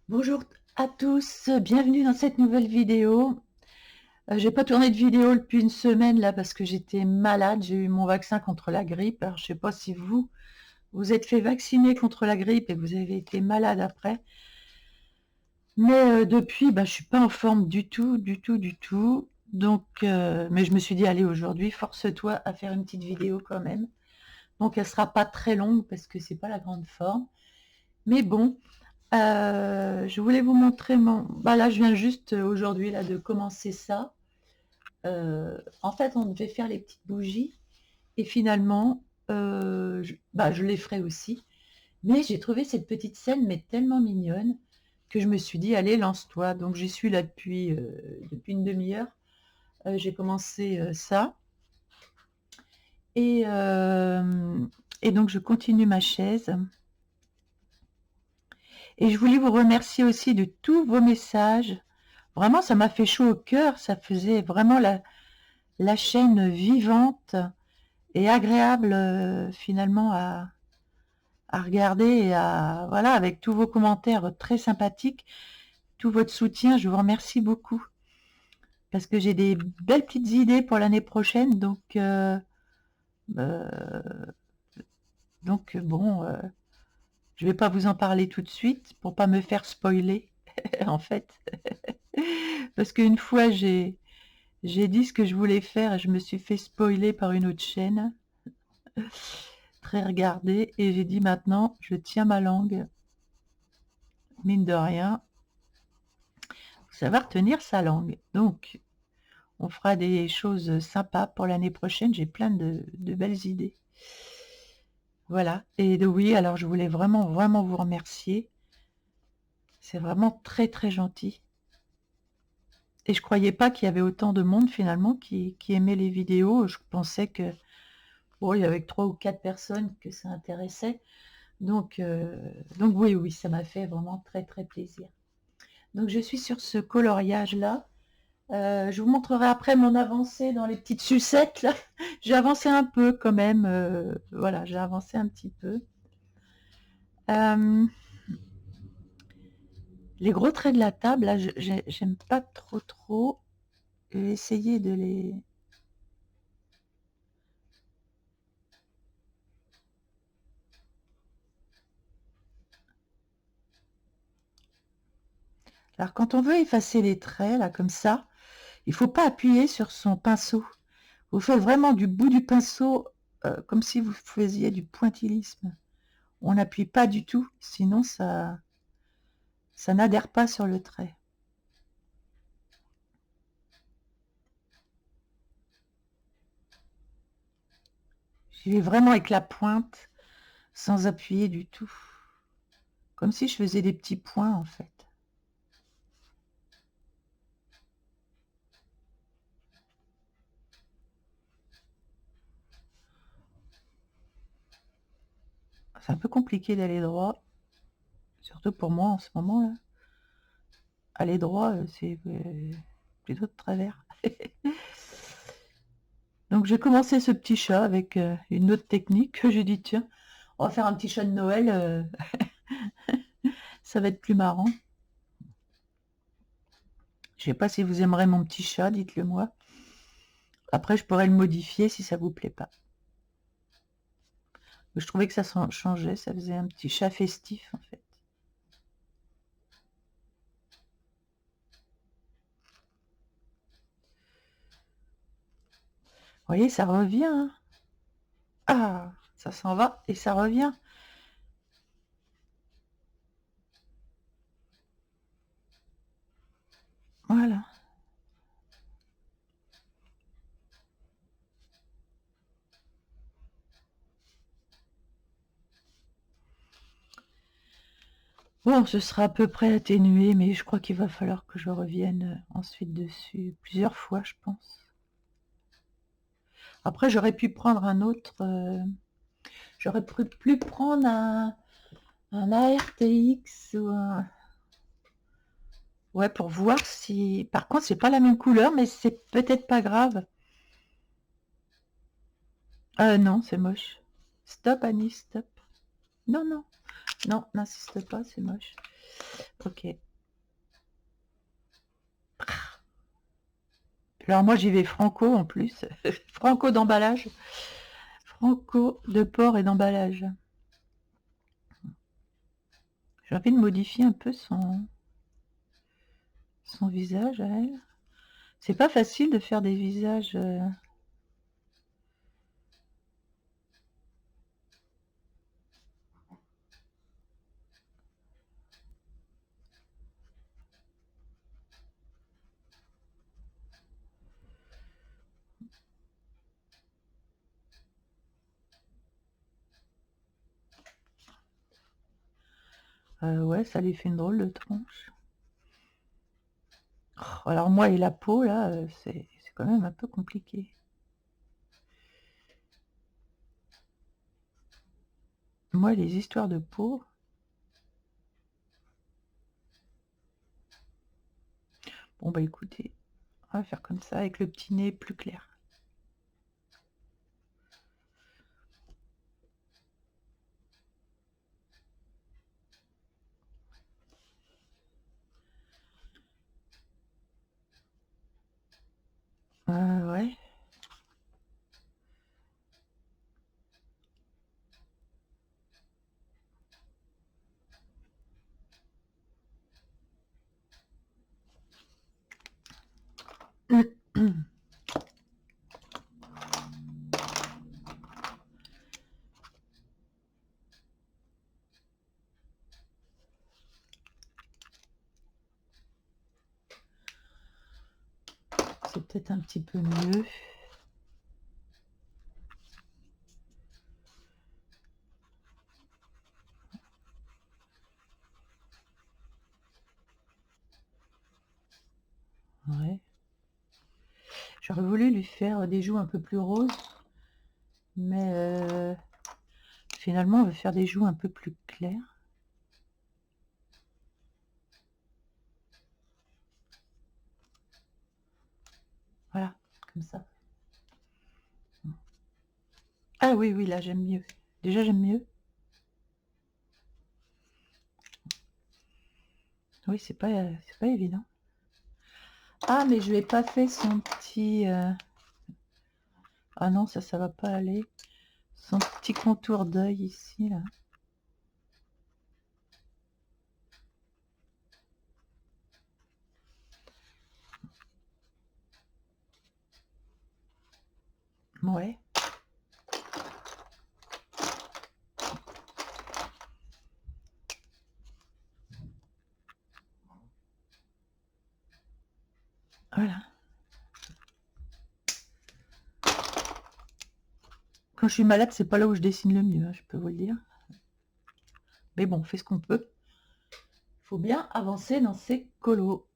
Bonjour à tous, bienvenue dans cette nouvelle vidéo. J'ai pas tourné de vidéo depuis une semaine là parce que j'étais malade, j'ai eu mon vaccin contre la grippe. Alors je sais pas si vous êtes fait vacciner contre la grippe et vous avez été malade après. Mais depuis, je suis pas en forme du tout, du tout, du tout. Donc, mais je me suis dit, allez, aujourd'hui, force-toi à faire une petite vidéo quand même. Donc, elle sera pas très longue parce que c'est pas la grande forme. Mais bon, je voulais vous montrer là, je viens juste aujourd'hui là de commencer ça. En fait, on devait faire les petites bougies et finalement, je les ferai aussi. Mais j'ai trouvé cette petite scène mais tellement mignonne que je me suis dit: «Allez, lance-toi». Donc j'y suis là depuis une demi-heure. J'ai commencé, ça et hem et donc je continue ma chaise et je voulais vous remercier aussi de tous vos messages. Vraiment, ça m'a fait chaud au cœur, ça faisait vraiment la chaîne vivante et agréable, finalement à regarder et à voilà, avec tous vos commentaires très sympathiques, tout votre soutien, je vous remercie beaucoup. Parce que j'ai des belles petites idées pour l'année prochaine, heu, bon, je vais pas vous en parler tout de suite pour pas me faire spoiler, en fait. Parce qu'une fois j'ai dit ce que je voulais faire et je me suis fait spoiler par une autre chaîne, très regardée, et j'ai dit: «Maintenant, je tiens ma langue, mine de rien, faut savoir tenir sa langue». Donc on fera des choses sympas pour l'année prochaine, j'ai plein de belles idées. Voilà, et oui, alors je voulais vraiment, vraiment vous remercier. C'est vraiment très, très gentil et je croyais pas qu'il y avait autant de monde finalement qui aimait les vidéos. Je pensais que, bon, il y avait que 3 ou 4 personnes que ça intéressait. Donc oui, oui, ça m'a fait vraiment très, très plaisir. Donc je suis sur ce coloriage-là. Je vous montrerai après mon avancée dans les petites sucettes là. J'ai avancé un peu quand même, voilà, j'ai avancé un petit peu. Hem, les gros traits de la table là, j'aime pas trop, trop. Je vais essayer de les alors quand on veut effacer les traits là comme ça, il faut pas appuyer sur son pinceau. Vous faites vraiment du bout du pinceau, comme si vous faisiez du pointillisme. On n'appuie pas du tout, sinon ça n'adhère pas sur le trait. J'y vais vraiment avec la pointe, sans appuyer du tout. Comme si je faisais des petits points, en fait. C'est un peu compliqué d'aller droit, surtout pour moi en ce moment-là. Aller droit, c'est plutôt de travers. Donc j'ai commencé ce petit chat avec une autre technique que j'ai dit: tiens, on va faire un petit chat de Noël, ça va être plus marrant. Je sais pas si vous aimerez mon petit chat, dites-le moi. Après, je pourrais le modifier si ça vous plaît pas. Je trouvais que ça changeait, ça faisait un petit chat festif en fait. Vous voyez, ça revient, hein. Ah, ça s'en va et ça revient. Voilà. Bon, ce sera à peu près atténué, mais je crois qu'il va falloir que je revienne ensuite dessus plusieurs fois, je pense. Après, j'aurais pu prendre un autre, j'aurais pu prendre un ARTX ou un... Ouais, pour voir si... Par contre, c'est pas la même couleur, mais c'est peut-être pas grave. Non, c'est moche. Stop, Annie, stop. Non, non, non, n'insiste pas, c'est moche. Ok. Alors moi j'y vais franco en plus. Franco d'emballage. Franco de port et d'emballage. J'ai envie de modifier un peu son visage à elle. C'est pas facile de faire des visages. Ouais, ça lui fait une drôle de tronche. Oh, alors moi et la peau, là, c'est quand même un peu compliqué. Moi, les histoires de peau... Bon, bah écoutez, on va faire comme ça, avec le petit nez plus clair. Ouais. C'est peut-être un petit peu mieux. Ouais. J'aurais voulu lui faire des joues un peu plus roses, mais finalement, on veut faire des joues un peu plus claires. Voilà, comme ça. Ah oui, oui, là, j'aime mieux. Déjà, j'aime mieux. Oui, c'est pas évident. Ah, mais je lui ai pas fait son petit... Ah non, ça va pas aller. Son petit contour d'œil ici, là. Ouais. Voilà. Quand je suis malade, c'est pas là où je dessine le mieux, hein, je peux vous le dire. Mais bon, on fait ce qu'on peut. Faut bien avancer dans ces colos.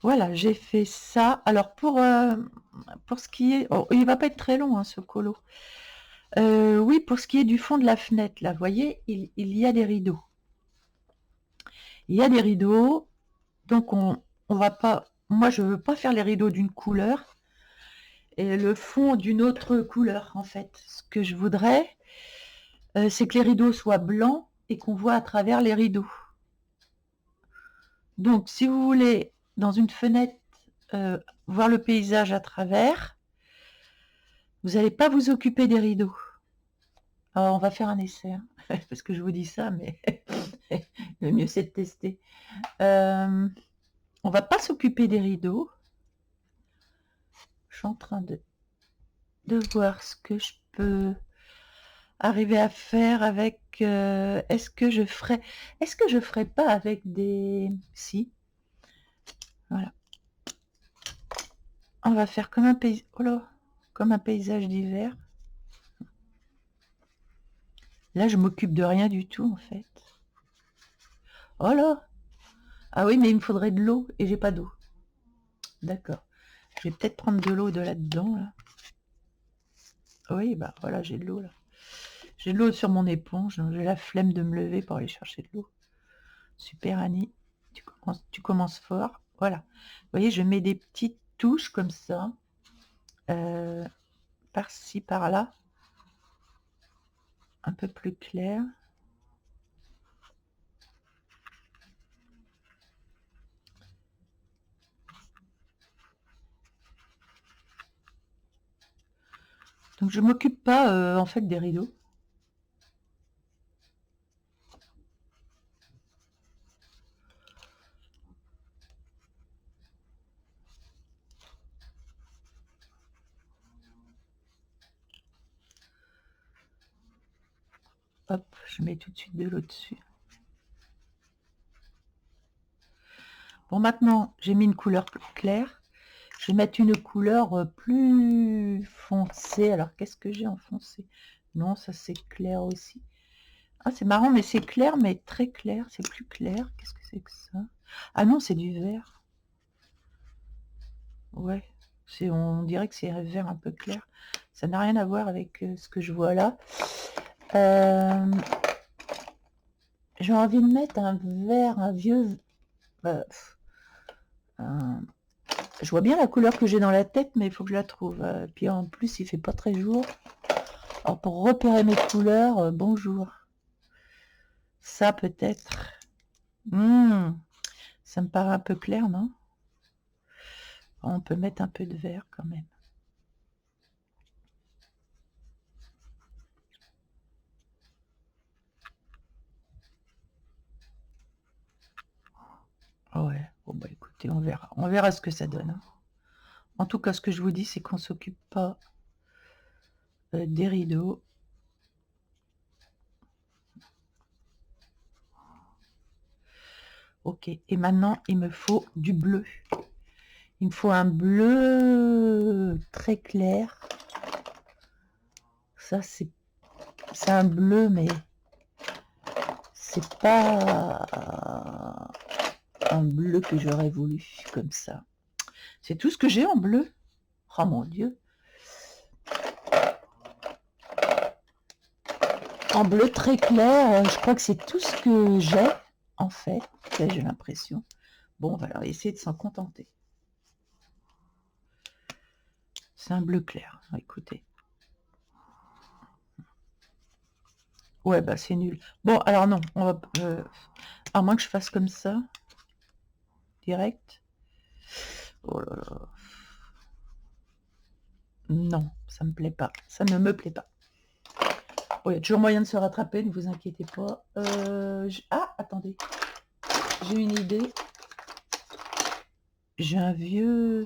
Voilà, j'ai fait ça. Alors pour ce qui est... Oh, il va pas être très long, hein, ce colo. Oui, pour ce qui est du fond de la fenêtre, là, vous voyez, il y a des rideaux. Il y a des rideaux, donc on va pas... Moi, je veux pas faire les rideaux d'une couleur et le fond d'une autre couleur, en fait. Ce que je voudrais, c'est que les rideaux soient blancs et qu'on voit à travers les rideaux. Donc, si vous voulez, dans une fenêtre, voir le paysage à travers, vous n'allez pas vous occuper des rideaux. Alors, on va faire un essai, hein, parce que je vous dis ça, mais le mieux c'est de tester. On va pas s'occuper des rideaux. Je suis en train de voir ce que je peux arriver à faire avec... est-ce que je ferais pas avec des... Si. Voilà. On va faire comme un comme un paysage d'hiver. Là, je m'occupe de rien du tout, en fait. Oh là! Ah oui, mais il me faudrait de l'eau, et j'ai pas d'eau. D'accord. Je vais peut-être prendre de l'eau de là-dedans, là. Oui, bah voilà, j'ai de l'eau, là. J'ai de l'eau sur mon éponge, j'ai la flemme de me lever pour aller chercher de l'eau. Super, Annie. Tu commences fort. Voilà. Vous voyez, je mets des petites touches comme ça. par-ci, par-là, un peu plus clair. Donc je m'occupe pas en fait des rideaux. Hop, je mets tout de suite de l'eau dessus. Bon, maintenant, j'ai mis une couleur claire. Je vais mettre une couleur plus foncée. Alors, qu'est-ce que j'ai en foncé? Non, ça c'est clair aussi. Ah, c'est marrant, mais c'est clair, mais très clair. C'est plus clair. Qu'est-ce que c'est que ça? Ah non, c'est du vert. Ouais, on dirait que c'est un vert un peu clair. Ça n'a rien à voir avec ce que je vois là. J'ai envie de mettre un vert, un vieux... je vois bien la couleur que j'ai dans la tête, mais il faut que je la trouve. Puis en plus, il fait pas très jour. Alors pour repérer mes couleurs, bonjour. Ça peut-être. Ça me paraît un peu clair, non? On peut mettre un peu de vert quand même. Ouais, bon bah écoutez, on verra. On verra ce que ça donne. Hein. En tout cas, ce que je vous dis, c'est qu'on s'occupe pas des rideaux. Ok, et maintenant, il me faut du bleu. Il me faut un bleu très clair. Ça, c'est un bleu, mais c'est pas un bleu que j'aurais voulu, comme ça. C'est tout ce que j'ai en bleu. Oh mon Dieu. En bleu très clair, je crois que c'est tout ce que j'ai, en fait. Là, j'ai l'impression. Bon, on va alors essayer de s'en contenter. C'est un bleu clair, écoutez. Ouais, bah c'est nul. Bon, alors non, on va... à moins que je fasse comme ça. Direct. Oh là là. Non, ça me plaît pas. Ça ne me plaît pas. Oh, il y a toujours moyen de se rattraper, ne vous inquiétez pas. Ah, attendez. J'ai une idée. J'ai un vieux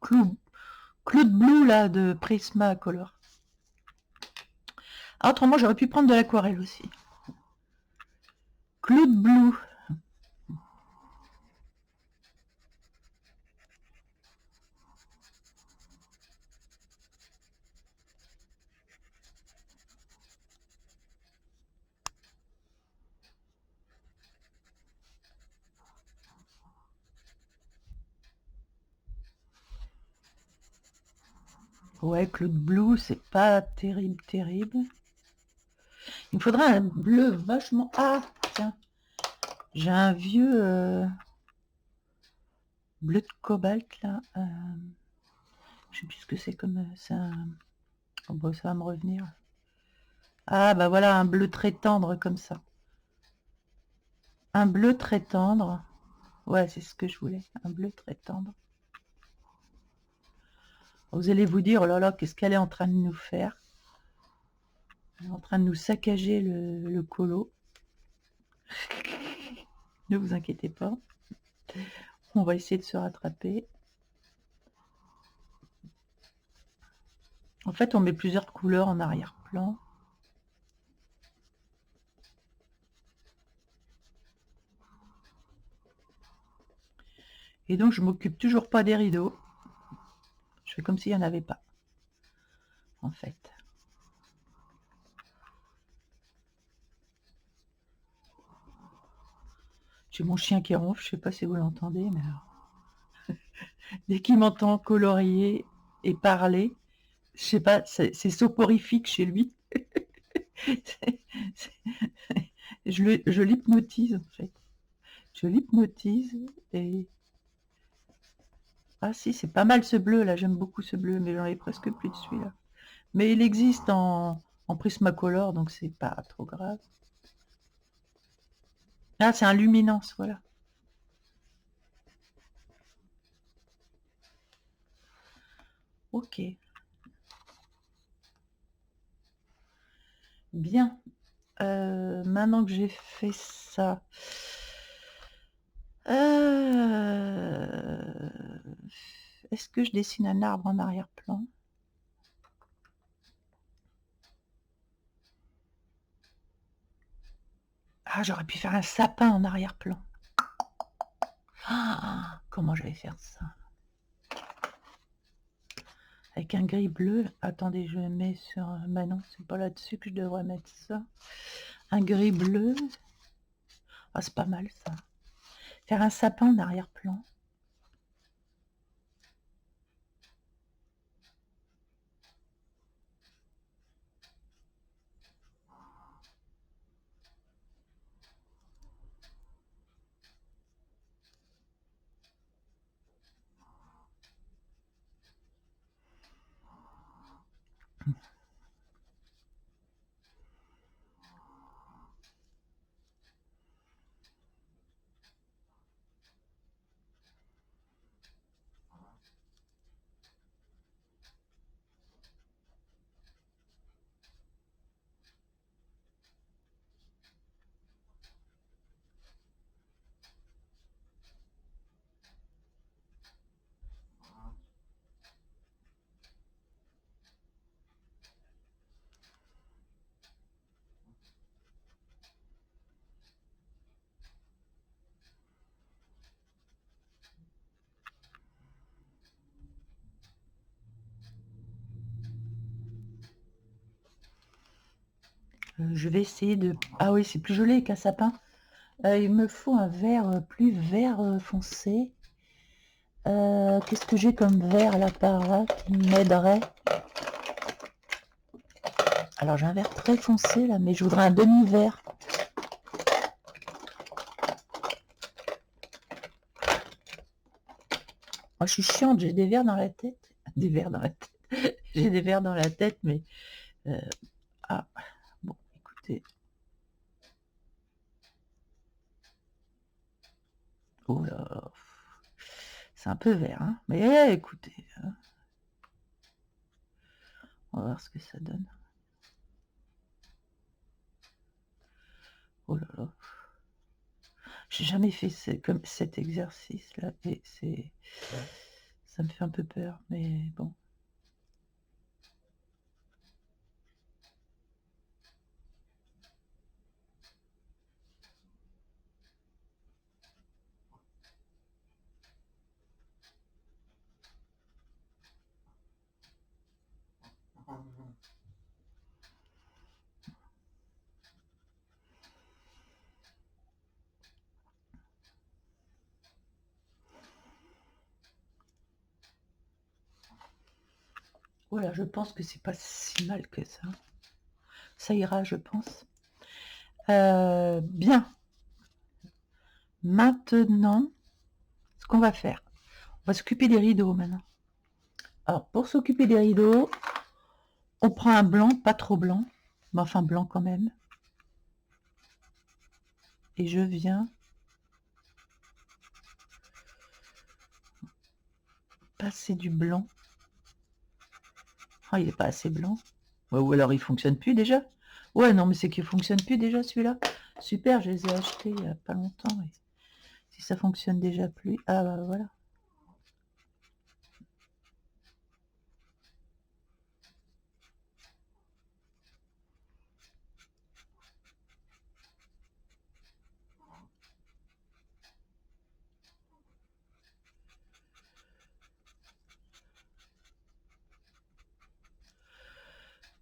Cloud Blue là de Prismacolor. Ah, autrement, j'aurais pu prendre de l'aquarelle aussi. Cloud Blue. Ouais, Cloud Blue, c'est pas terrible, terrible. Il me faudrait un bleu vachement... Ah, tiens. J'ai un vieux bleu de cobalt, là. Je sais plus ce que c'est comme... ça. Oh, bon, ça va me revenir. Ah, bah voilà, un bleu très tendre, comme ça. Un bleu très tendre. Ouais, c'est ce que je voulais. Un bleu très tendre. Vous allez vous dire, oh là là, qu'est-ce qu'elle est en train de nous faire? Elle est en train de nous saccager le colo. Ne vous inquiétez pas. On va essayer de se rattraper. En fait, on met plusieurs couleurs en arrière-plan. Et donc, je m'occupe toujours pas des rideaux. Je fais comme s'il n'y en avait pas. En fait. J'ai mon chien qui ronfle, je sais pas si vous l'entendez, mais alors... dès qu'il m'entend colorier et parler, je sais pas, c'est soporifique chez lui. Je l'hypnotise en fait. Je l'hypnotise et Ah si, c'est pas mal ce bleu là, j'aime beaucoup ce bleu, mais j'en ai presque plus de celui-là. Mais il existe en Prismacolor, donc c'est pas trop grave. Ah, c'est un luminance, voilà. Ok, bien. Maintenant que j'ai fait ça, est-ce que je dessine un arbre en arrière-plan? Ah, j'aurais pu faire un sapin en arrière-plan. Ah, comment je vais faire ça? Avec un gris bleu. Attendez, je mets sur... Bah non, c'est pas là-dessus que je devrais mettre ça. Un gris bleu. Ah, c'est pas mal ça. Faire un sapin en arrière-plan. Je vais essayer de... Ah oui, c'est plus joli qu'un sapin. Il me faut un vert plus vert foncé. Qu'est-ce que j'ai comme vert là par là qui m'aiderait? Alors j'ai un vert très foncé là, mais je voudrais un demi-vert. Moi je suis chiante, j'ai des verres dans la tête. Des verres dans la tête. J'ai des verres dans la tête, mais... ah, bon, écoutez. Oh là, c'est un peu vert, hein. Mais écoutez, hein. On va voir ce que ça donne. Oh là là. J'ai jamais fait comme cet exercice-là, et ça me fait un peu peur, mais bon. Voilà, je pense que c'est pas si mal que ça. Ça ira, je pense. Bien. Maintenant, ce qu'on va faire, on va s'occuper des rideaux maintenant. Alors, pour s'occuper des rideaux, on prend un blanc, pas trop blanc, mais enfin blanc quand même. Et je viens passer du blanc. Ah, il n'est pas assez blanc. Ouais, ou alors il fonctionne plus déjà. Ouais, non, mais c'est qu'il fonctionne plus déjà celui-là. Super, je les ai achetés il n'y a pas longtemps. Et si ça fonctionne déjà plus... Ah bah voilà.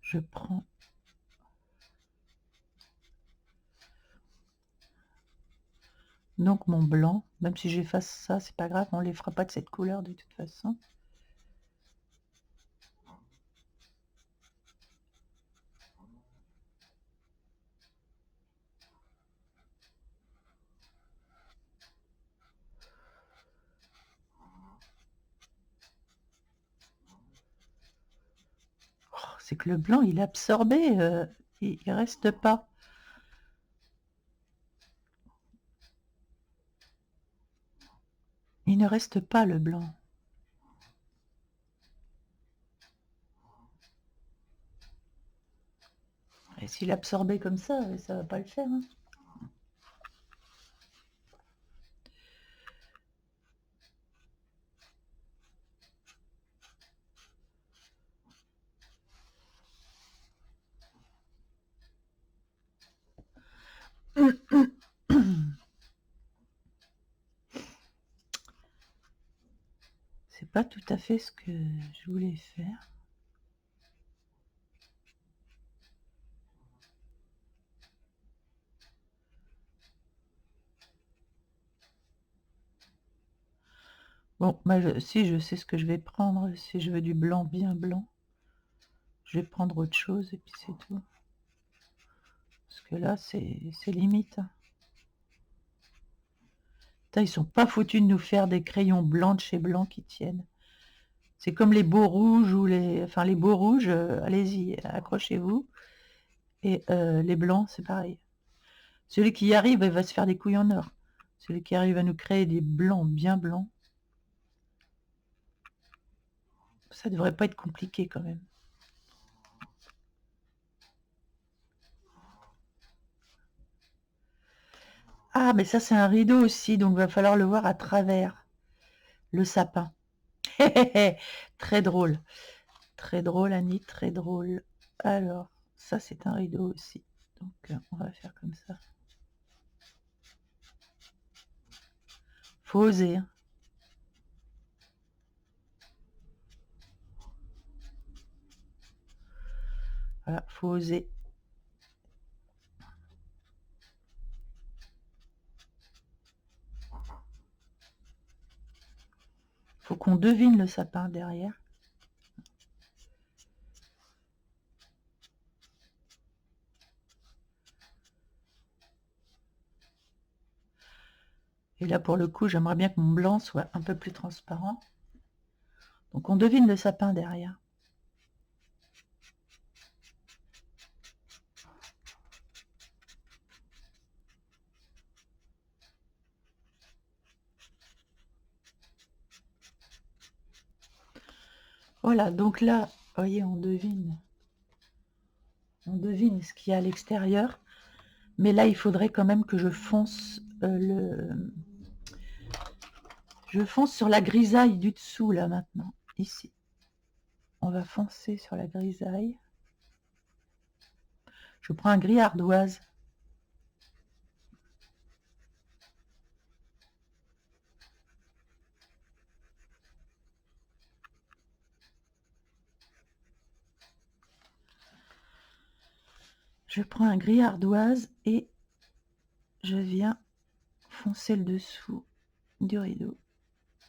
Je prends... Donc mon blanc, même si j'efface ça, c'est pas grave, on les fera pas de cette couleur de toute façon. C'est que le blanc, il est absorbé, il reste pas. Il ne reste pas le blanc. Et s'il est absorbé comme ça va pas le faire. Hein. C'est pas tout à fait ce que je voulais faire. Bon, si je sais ce que je vais prendre, si je veux du blanc bien blanc, je vais prendre autre chose et puis c'est tout. Parce que là, c'est limite. Putain, ils sont pas foutus de nous faire des crayons blancs de chez Blanc qui tiennent. C'est comme les beaux rouges ou les... Enfin, les beaux rouges, allez-y, accrochez-vous. Et les blancs, c'est pareil. Celui qui y arrive, il va se faire des couilles en or. Celui qui arrive à nous créer des blancs bien blancs, ça devrait pas être compliqué quand même. Ah, mais ça, c'est un rideau aussi, donc il va falloir le voir à travers le sapin. Très drôle. Très drôle, Annie, très drôle. Alors, ça, c'est un rideau aussi. Donc, on va faire comme ça. Faut oser. Hein. Voilà, faut oser. Faut qu'on devine le sapin derrière. Et là, pour le coup, j'aimerais bien que mon blanc soit un peu plus transparent. Donc, on devine le sapin derrière. Voilà, donc là, vous voyez, on devine ce qu'il y a à l'extérieur. Mais là, il faudrait quand même que je fonce Je fonce sur la grisaille du dessous, là, maintenant. Ici. On va foncer sur la grisaille. Je prends un gris ardoise. Je prends un gris ardoise et je viens foncer le dessous du rideau.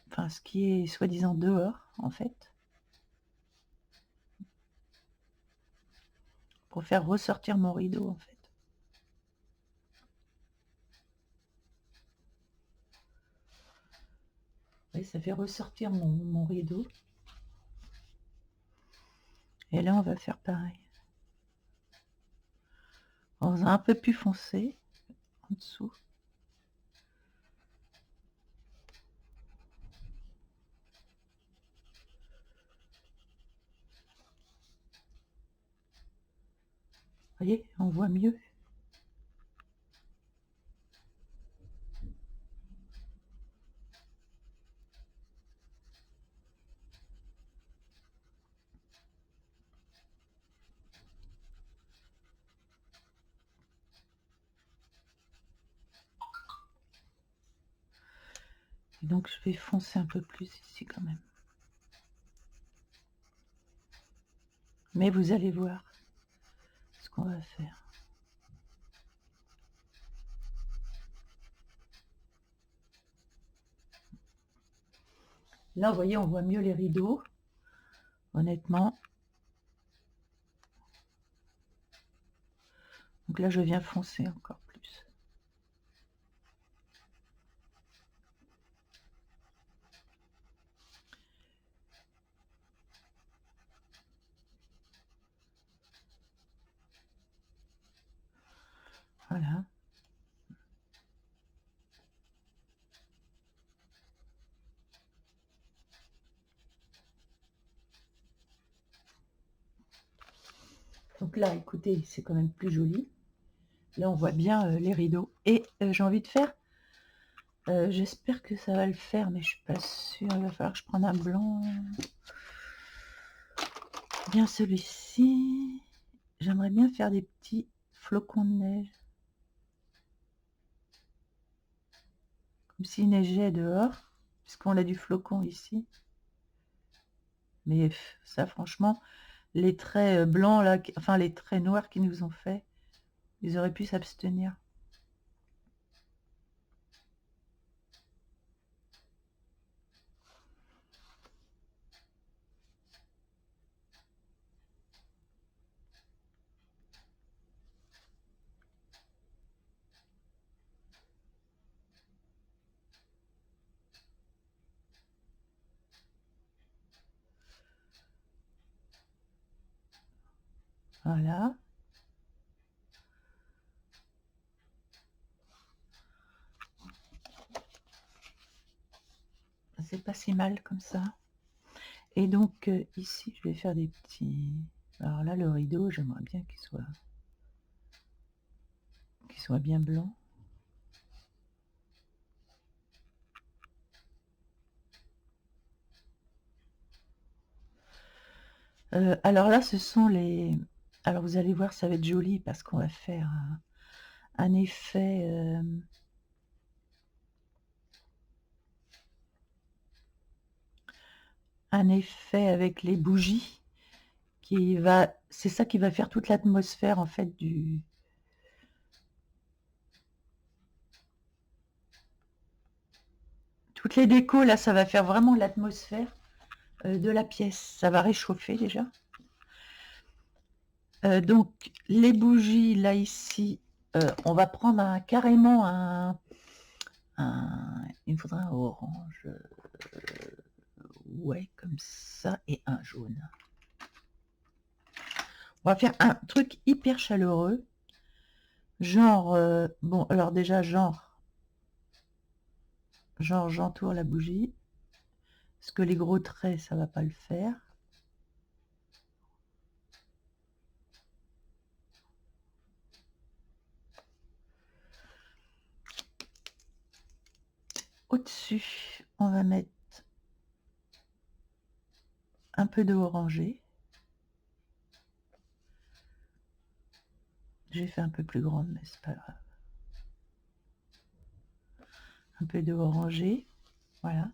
Enfin, ce qui est soi-disant dehors, en fait. Pour faire ressortir mon rideau, en fait. Oui, ça fait ressortir mon rideau. Et là, on va faire pareil. On va un peu plus foncé en dessous. Vous voyez, on voit mieux. Et donc, je vais foncer un peu plus ici quand même. Mais vous allez voir ce qu'on va faire. Là, vous voyez, on voit mieux les rideaux, honnêtement. Donc là, je viens foncer encore plus. Voilà. Donc là, écoutez, c'est quand même plus joli. Là, on voit bien les rideaux. Et j'ai envie de faire, j'espère que ça va le faire, mais je suis pas sûre. Il va falloir que je prenne un blanc. Bien celui-ci. J'aimerais bien faire des petits flocons de neige. Comme s'il neigeait dehors, puisqu'on a du flocon ici. Mais ça, franchement, les traits blancs, là, enfin les traits noirs qu'ils nous ont fait, ils auraient pu s'abstenir. Voilà. C'est pas si mal comme ça. Et donc ici, je vais faire des petits... Alors là, le rideau, j'aimerais bien qu'il soit bien blanc. Alors là, ce sont les... Alors vous allez voir, ça va être joli parce qu'on va faire un effet... un effet avec les bougies qui va... C'est ça qui va faire toute l'atmosphère en fait du... Toutes les décos, là, ça va faire vraiment l'atmosphère de la pièce. Ça va réchauffer déjà. Donc, les bougies, là, ici, on va prendre carrément il me faudra un orange. Ouais, comme ça, et un jaune. On va faire un truc hyper chaleureux. Genre, bon, alors déjà, genre, j'entoure la bougie. Parce que les gros traits, ça va pas le faire. Au-dessus, on va mettre un peu de orangé. J'ai fait un peu plus grande, mais c'est pas grave. Un peu de orangé, voilà.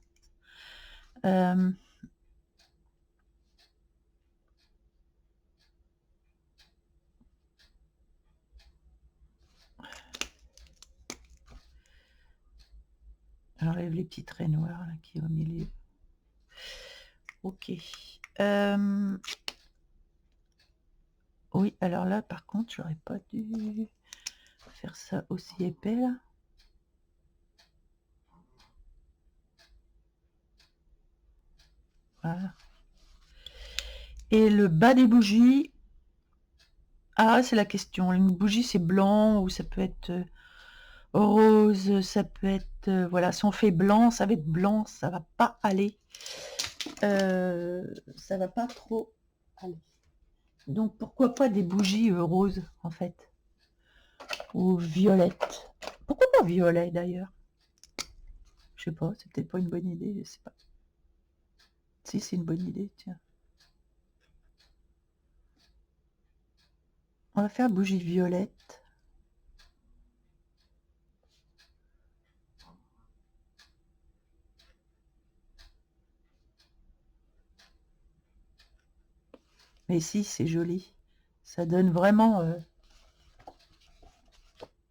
J'enlève les petits traits noirs là, qui est au milieu. Ok. Oui, alors là, par contre, j'aurais pas dû faire ça aussi épais là. Voilà. Et le bas des bougies, ah, c'est la question. Une bougie, c'est blanc ou ça peut être rose, ça peut être... voilà, si on fait blanc, ça va être blanc, ça va pas aller. Ça va pas trop aller. Donc, pourquoi pas des bougies roses, en fait. Ou violettes. Pourquoi pas violet, d'ailleurs? Je sais pas, c'est peut-être pas une bonne idée, je sais pas. Si, c'est une bonne idée, tiens. On va faire bougie violette. Mais si, c'est joli. Ça donne vraiment...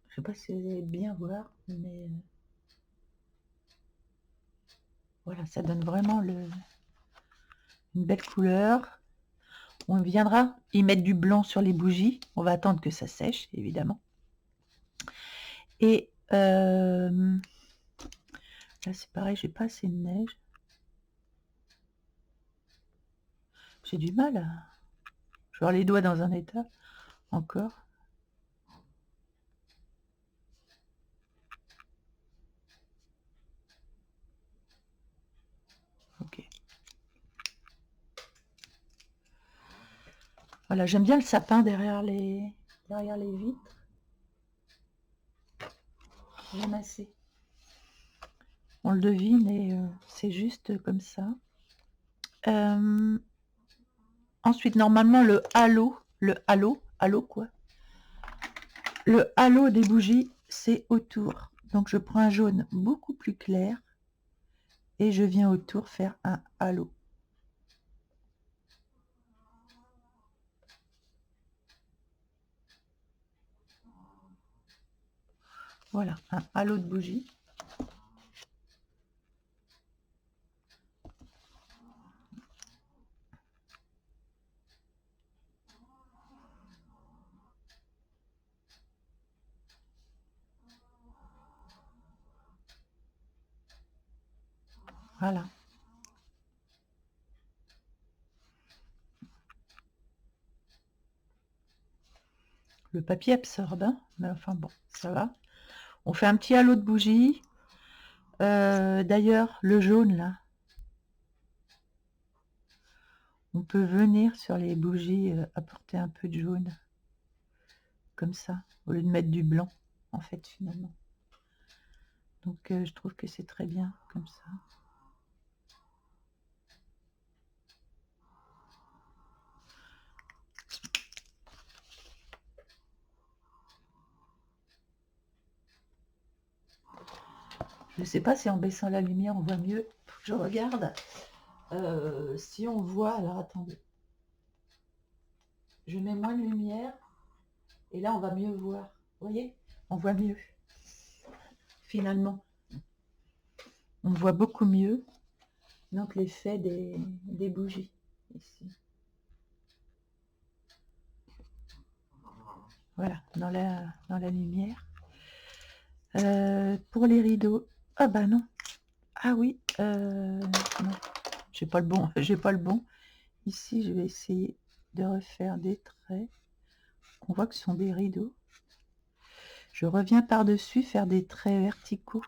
je sais pas si vous allez bien voir, mais... voilà, ça donne vraiment une belle couleur. On viendra y mettre du blanc sur les bougies. On va attendre que ça sèche, évidemment. Et là, c'est pareil, j'ai pas assez de neige. J'ai du mal à... Je vais avoir les doigts dans un état, encore. Voilà, j'aime bien le sapin derrière les vitres. J'aime assez. On le devine et c'est juste comme ça. Ensuite, normalement, halo quoi. Le halo des bougies, c'est autour. Donc, je prends un jaune beaucoup plus clair et je viens autour faire un halo. Voilà, un halo de bougie. Voilà. Le papier absorbe, hein, mais enfin bon, ça va. On fait un petit halo de bougie. D'ailleurs, le jaune là, on peut venir sur les bougies apporter un peu de jaune, comme ça, au lieu de mettre du blanc, en fait, finalement. Donc, je trouve que c'est très bien, comme ça. Je ne sais pas si en baissant la lumière, on voit mieux. Faut que je regarde. Si on voit, alors attendez. Je mets moins de lumière, et là, on va mieux voir. Vous voyez? On voit mieux, finalement. On voit beaucoup mieux. Donc l'effet des bougies ici. Voilà, dans la lumière. Pour les rideaux, ah bah non. Ah oui, non, j'ai pas le bon, j'ai pas le bon. Ici, je vais essayer de refaire des traits. On voit que ce sont des rideaux. Je reviens par-dessus faire des traits verticaux.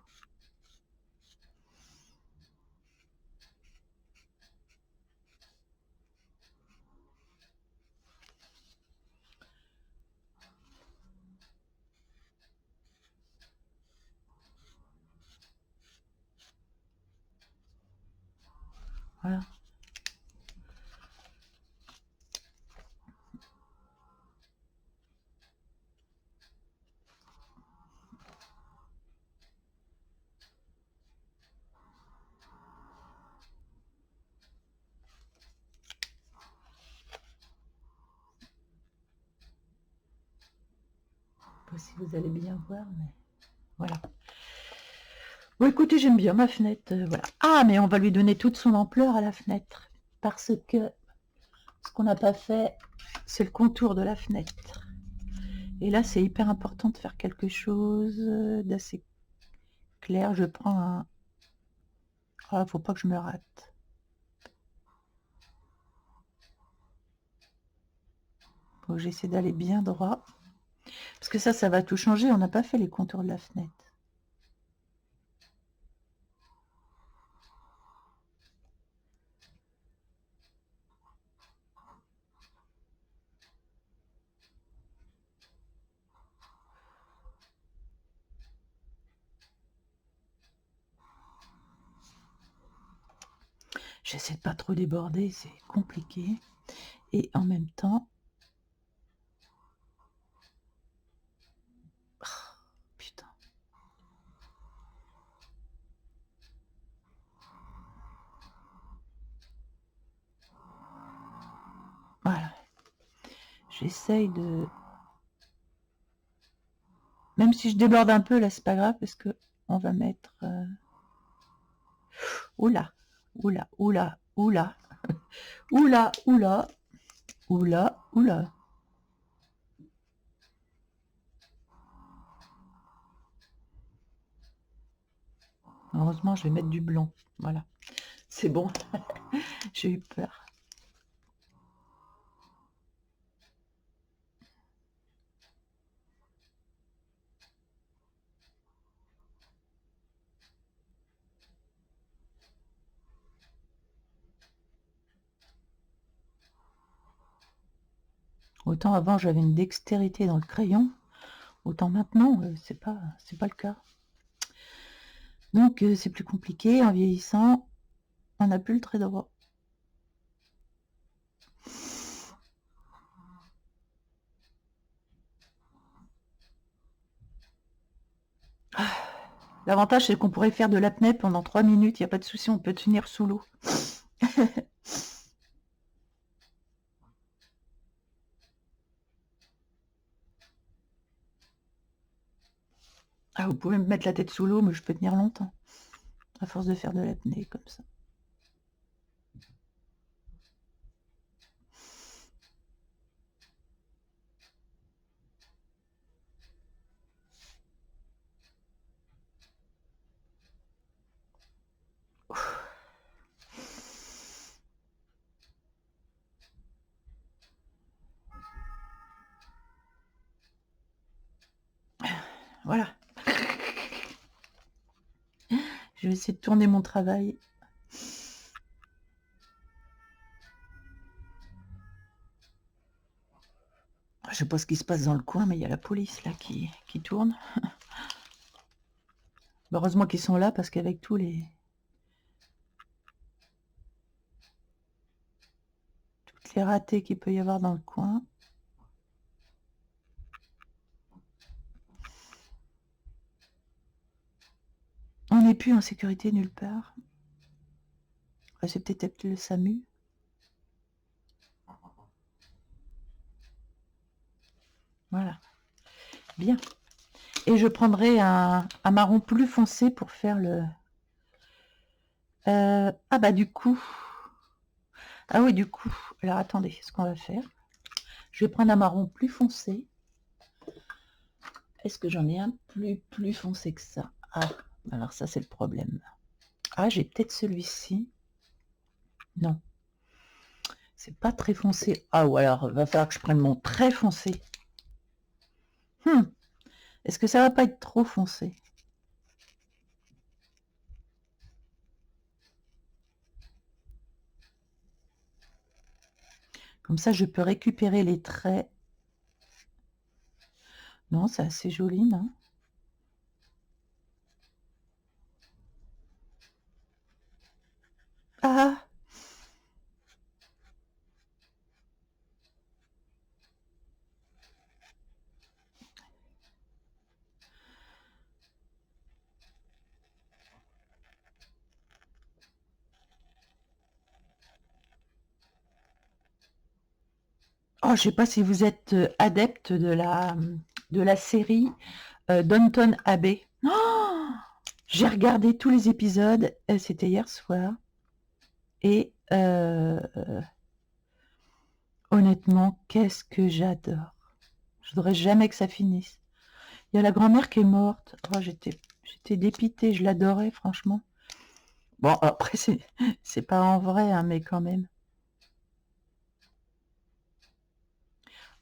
Voilà. Je sais pas si vous allez bien voir, mais voilà. Bon, écoutez, j'aime bien ma fenêtre, voilà. Ah, mais on va lui donner toute son ampleur à la fenêtre, parce que ce qu'on n'a pas fait, c'est le contour de la fenêtre. Et là, c'est hyper important de faire quelque chose d'assez clair. Je prends un... Ah, faut pas que je me rate. Faut que j'essaie d'aller bien droit. Parce que ça va tout changer. On n'a pas fait les contours de la fenêtre. J'essaie de pas trop déborder, c'est compliqué. Et en même temps... Oh, putain. Voilà. J'essaye de... Même si je déborde un peu, là, c'est pas grave, parce que on va mettre... Oula, oula, oula, oula, oula, oula, oula, oula. Heureusement, je vais mettre du blanc. Voilà. C'est bon. J'ai eu peur. Autant avant, j'avais une dextérité dans le crayon, autant maintenant, c'est pas le cas. Donc, c'est plus compliqué. En vieillissant, on n'a plus le trait droit. L'avantage, c'est qu'on pourrait faire de l'apnée pendant 3 minutes. Il n'y a pas de souci, on peut tenir sous l'eau. Ah, vous pouvez me mettre la tête sous l'eau, mais je peux tenir longtemps. À force de faire de l'apnée comme ça. Voilà. Je vais essayer de tourner mon travail. Je sais pas ce qui se passe dans le coin, mais il y a la police là qui tourne. Heureusement qu'ils sont là parce qu'avec tous les... toutes les ratés qu'il peut y avoir dans le coin. On n'est plus en sécurité nulle part. C'est peut-être le SAMU. Voilà. Bien. Et je prendrai un marron plus foncé pour faire le... ah bah du coup... Ah oui, du coup. Alors attendez, ce qu'on va faire. Je vais prendre un marron plus foncé. Est-ce que j'en ai un plus foncé que ça? Ah, alors ça c'est le problème. Ah, j'ai peut-être celui-ci. Non. C'est pas très foncé. Ah, ou alors, va falloir que je prenne mon très foncé. Est-ce que ça va pas être trop foncé? Comme ça, je peux récupérer les traits. Non, c'est assez joli, non? Ah! Oh, je sais pas si vous êtes adepte de la série Downton Abbey. Oh, j'ai regardé tous les épisodes, c'était hier soir. Et honnêtement, qu'est-ce que j'adore. Je voudrais jamais que ça finisse. Il y a la grand-mère qui est morte. Oh, j'étais dépitée, je l'adorais, franchement. Bon, après, c'est pas en vrai, hein, mais quand même.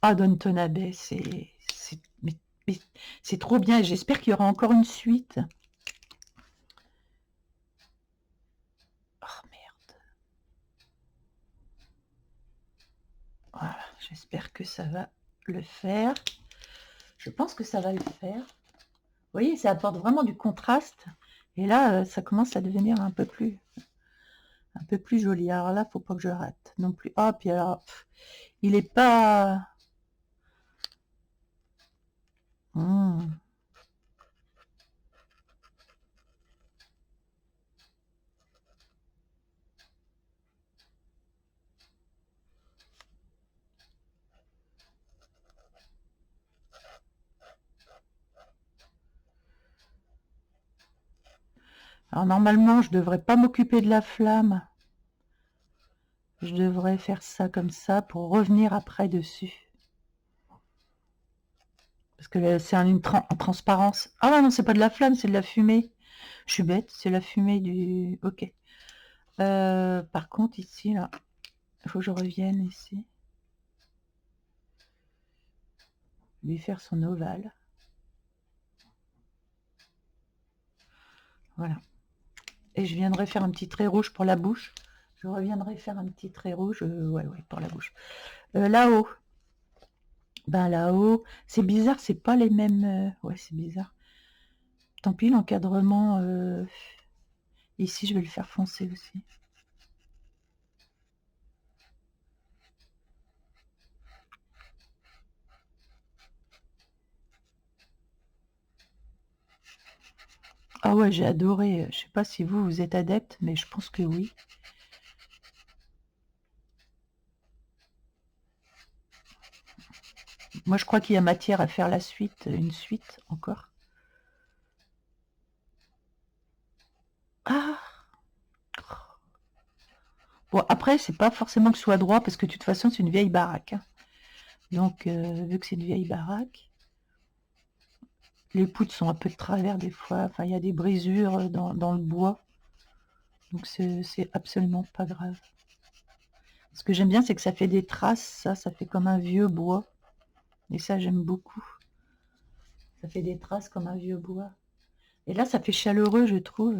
Ah, Downton Abbey, c'est trop bien. J'espère qu'il y aura encore une suite. Oh, merde. Voilà, j'espère que ça va le faire. Je pense que ça va le faire. Vous voyez, ça apporte vraiment du contraste. Et là, ça commence à devenir un peu plus joli. Alors là, faut pas que je rate non plus. Ah, puis alors, il est pas... Alors normalement, je devrais pas m'occuper de la flamme. Je devrais faire ça comme ça pour revenir après dessus. Parce que c'est en transparence. Ah non, c'est pas de la flamme, c'est de la fumée. Je suis bête, c'est la fumée du... Ok. Par contre, ici, là, il faut que je revienne ici. Lui faire son ovale. Voilà. Et je viendrai faire un petit trait rouge pour la bouche. Je reviendrai faire un petit trait rouge, ouais, pour la bouche. Là-haut. Ben là-haut, c'est bizarre, c'est pas les mêmes... Ouais, c'est bizarre. Tant pis, l'encadrement... Ici, je vais le faire foncer aussi. Ah ouais, j'ai adoré. Je sais pas si vous, vous êtes adepte, mais je pense que oui. Moi, je crois qu'il y a matière à faire la suite, une suite encore. Ah! Bon, après, c'est pas forcément que ce soit droit, parce que de toute façon, c'est une vieille baraque, hein. Donc, vu que c'est une vieille baraque, les poutres sont un peu de travers des fois. Enfin, il y a des brisures dans le bois. Donc, c'est absolument pas grave. Ce que j'aime bien, c'est que ça fait des traces. Ça fait comme un vieux bois. Et ça, j'aime beaucoup. Ça fait des traces comme un vieux bois. Et là, ça fait chaleureux, je trouve.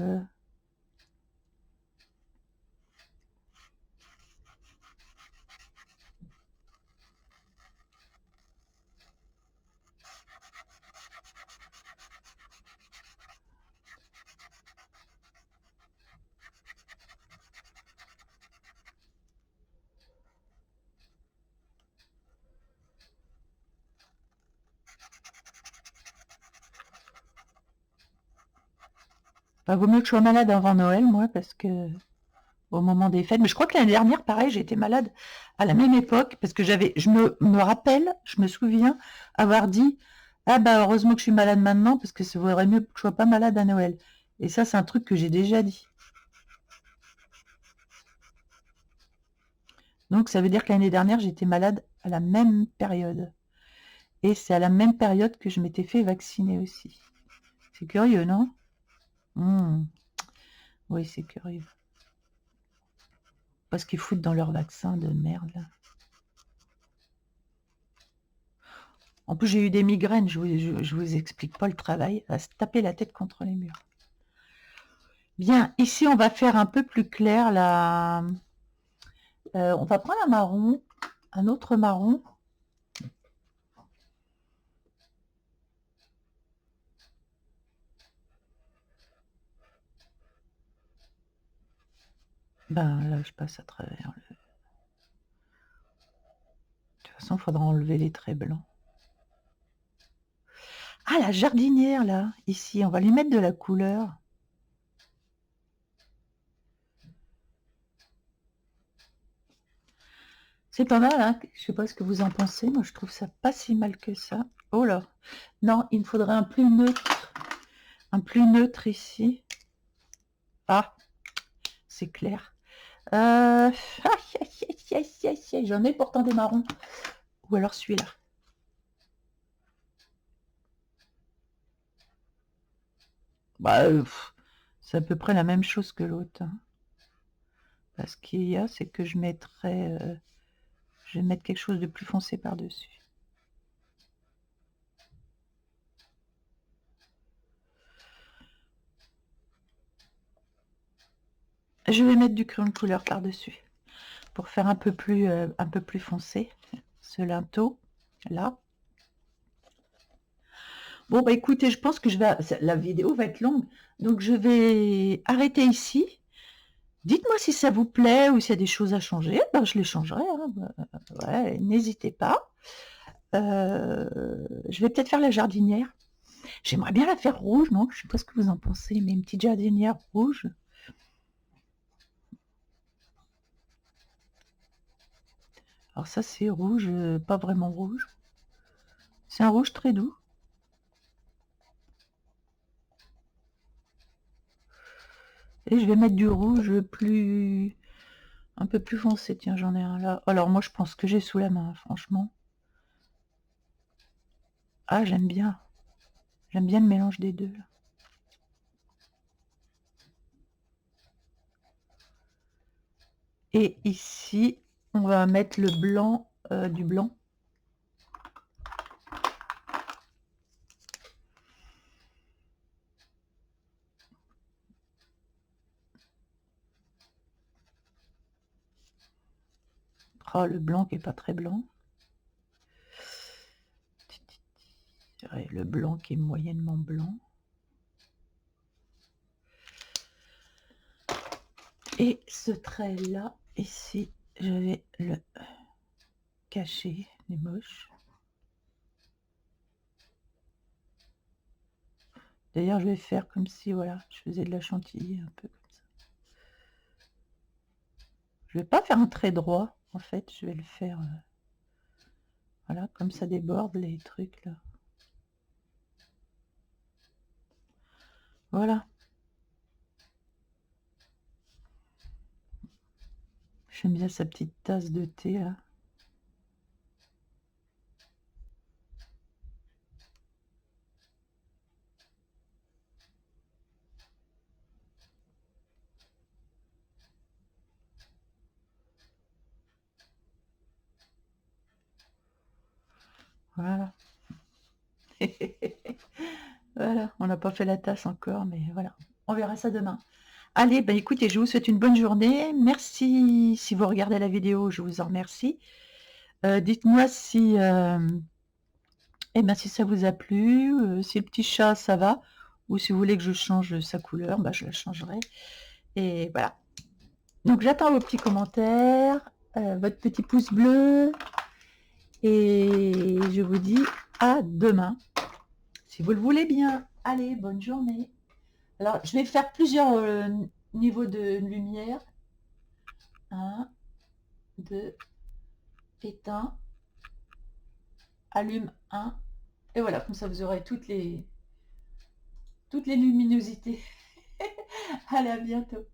Bah, vaut mieux que je sois malade avant Noël, moi, parce que au moment des fêtes. Mais je crois que l'année dernière, pareil, j'ai été malade à la même époque, parce que je me rappelle, je me souviens avoir dit, ah bah heureusement que je suis malade maintenant, parce que ça vaudrait mieux que je sois pas malade à Noël. Et ça, c'est un truc que j'ai déjà dit. Donc ça veut dire que l'année dernière, j'étais malade à la même période. Et c'est à la même période que je m'étais fait vacciner aussi. C'est curieux, non? Hmm. Oui, c'est curieux. Parce qu'ils foutent dans leur vaccin de merde, là. En plus, j'ai eu des migraines, je vous explique pas le travail, à se taper la tête contre les murs. Bien, ici, on va faire un peu plus clair. On va prendre un marron, un autre marron. Ben là, je passe à travers. De toute façon, il faudra enlever les traits blancs. Ah, la jardinière, là, ici, on va lui mettre de la couleur. C'est pas mal, hein? Je sais pas ce que vous en pensez. Moi, je trouve ça pas si mal que ça. Oh là. Non, il me faudrait un plus neutre. Un plus neutre ici. Ah, c'est clair. J'en ai pourtant des marrons. Ou alors celui-là. Bah, c'est à peu près la même chose que l'autre, hein. Bah, ce qu'il y a, c'est que je vais mettre quelque chose de plus foncé par-dessus. Je vais mettre du crayon de couleur par-dessus pour faire un peu plus foncé ce linteau là. Bon bah écoutez, je pense que la vidéo va être longue, donc je vais arrêter ici. Dites-moi si ça vous plaît ou s'il y a des choses à changer, ben je les changerai, hein. Ouais, n'hésitez pas. Je vais peut-être faire la jardinière. J'aimerais bien la faire rouge, non? Je sais pas ce que vous en pensez, mais une petite jardinière rouge. Alors ça, c'est rouge, pas vraiment rouge. C'est un rouge très doux. Et je vais mettre du rouge un peu plus foncé. Tiens, j'en ai un là. Alors moi, je pense que j'ai sous la main, franchement. Ah, j'aime bien. J'aime bien le mélange des deux, là. Et ici, on va mettre le blanc, du blanc. Oh, le blanc qui est pas très blanc. retirer le blanc qui est moyennement blanc. Et ce trait-là, ici, je vais le cacher, il est moche. D'ailleurs, je vais faire comme si, voilà, je faisais de la chantilly un peu comme ça. Je vais pas faire un trait droit, en fait, je vais le faire, voilà, comme ça déborde les trucs là. Voilà. J'aime bien sa petite tasse de thé là. Voilà. Voilà, on n'a pas fait la tasse encore, mais voilà. On verra ça demain. Allez, bah écoutez, je vous souhaite une bonne journée. Merci si vous regardez la vidéo, je vous en remercie. Dites-moi si, si ça vous a plu, si le petit chat ça va, ou si vous voulez que je change sa couleur, bah, je la changerai. Et voilà. Donc j'attends vos petits commentaires, votre petit pouce bleu, et je vous dis à demain, si vous le voulez bien. Allez, bonne journée. Alors, je vais faire plusieurs niveaux de lumière. 1, 2, éteins, allume 1, et voilà, comme ça vous aurez toutes les luminosités. Allez, à bientôt.